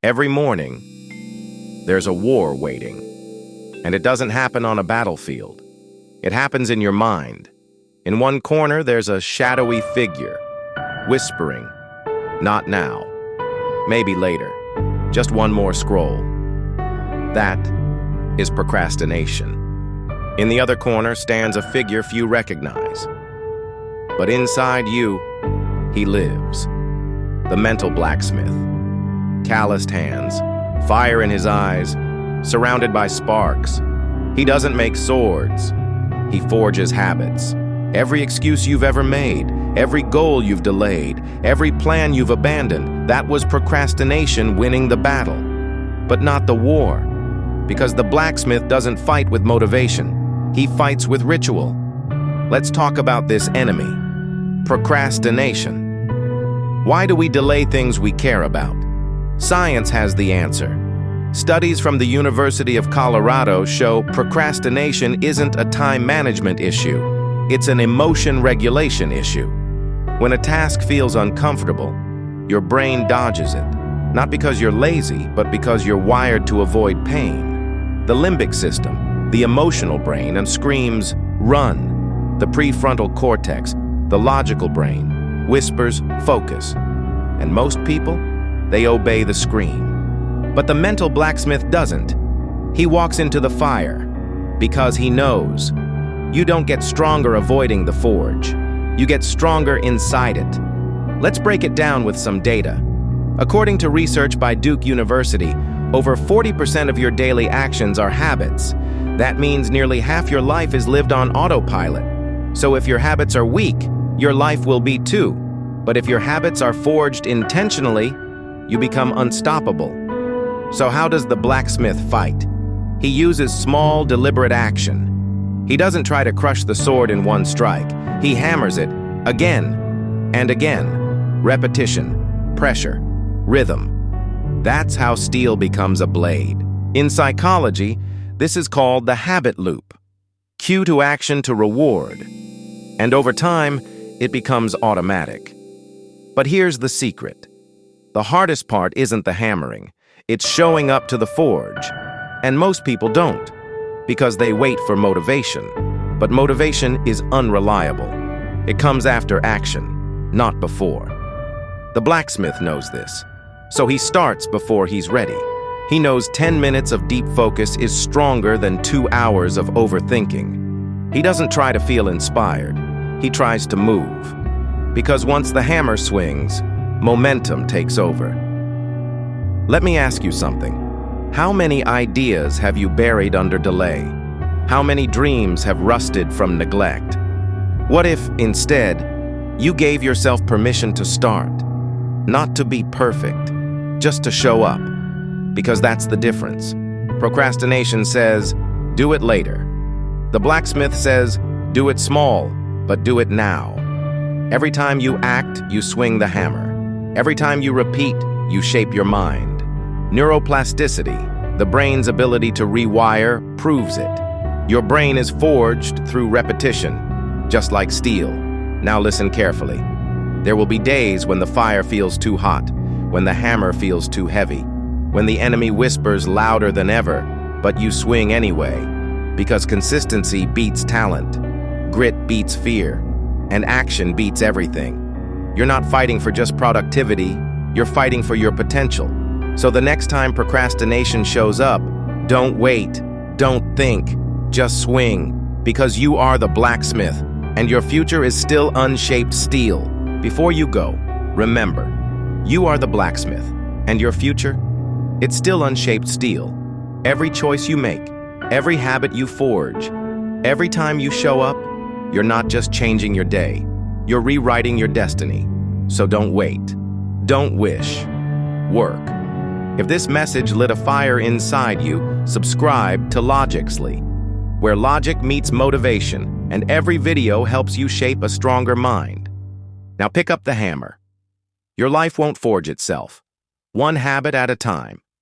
Every morning, there's a war waiting. And it doesn't happen on a battlefield. It happens in your mind. In one corner, there's a shadowy figure, whispering, "Not now. Maybe later. Just one more scroll." That is procrastination. In the other corner stands a figure few recognize. But inside you, he lives. The mental blacksmith. Calloused hands, fire in his eyes, surrounded by sparks. He doesn't make swords. He forges habits. Every excuse you've ever made, every goal you've delayed, every plan you've abandoned, that was procrastination winning the battle. But not the war. Because the blacksmith doesn't fight with motivation. He fights with ritual. Let's talk about this enemy, procrastination. Why do we delay things we care about? Science has the answer. Studies from the University of Colorado show procrastination isn't a time management issue. It's an emotion regulation issue. When a task feels uncomfortable, your brain dodges it. Not because you're lazy, but because you're wired to avoid pain. The limbic system, the emotional brain, and screams, "Run." The prefrontal cortex, the logical brain, whispers, "Focus." And most people, they obey the scream. But the mental blacksmith doesn't. He walks into the fire because he knows. You don't get stronger avoiding the forge. You get stronger inside it. Let's break it down with some data. According to research by Duke University, over 40% of your daily actions are habits. That means nearly half your life is lived on autopilot. So if your habits are weak, your life will be too. But if your habits are forged intentionally, you become unstoppable. So how does the blacksmith fight? He uses small, deliberate action. He doesn't try to crush the sword in one strike. He hammers it again and again. Repetition, pressure, rhythm. That's how steel becomes a blade. In psychology, this is called the habit loop. Cue to action to reward. And over time, it becomes automatic. But here's the secret. The hardest part isn't the hammering. It's showing up to the forge. And most people don't, because they wait for motivation. But motivation is unreliable. It comes after action, not before. The blacksmith knows this, so he starts before he's ready. He knows 10 minutes of deep focus is stronger than 2 hours of overthinking. He doesn't try to feel inspired. He tries to move. Because once the hammer swings, momentum takes over. Let me ask you something. How many ideas have you buried under delay? How many dreams have rusted from neglect? What if, instead, you gave yourself permission to start? Not to be perfect, just to show up. Because that's the difference. Procrastination says, do it later. The blacksmith says, do it small, but do it now. Every time you act, you swing the hammer. Every time you repeat, you shape your mind. Neuroplasticity, the brain's ability to rewire, proves it. Your brain is forged through repetition, just like steel. Now listen carefully. There will be days when the fire feels too hot, when the hammer feels too heavy, when the enemy whispers louder than ever, but you swing anyway. Because consistency beats talent, grit beats fear, and action beats everything. You're not fighting for just productivity, you're fighting for your potential. So the next time procrastination shows up, don't wait, don't think, just swing, because you are the blacksmith, and your future is still unshaped steel. Before you go, remember, you are the blacksmith, and your future, it's still unshaped steel. Every choice you make, every habit you forge, every time you show up, you're not just changing your day, you're rewriting your destiny. So don't wait, don't wish, work. If this message lit a fire inside you, subscribe to Logixly, where logic meets motivation, and every video helps you shape a stronger mind. Now pick up the hammer. Your life won't forge itself, one habit at a time.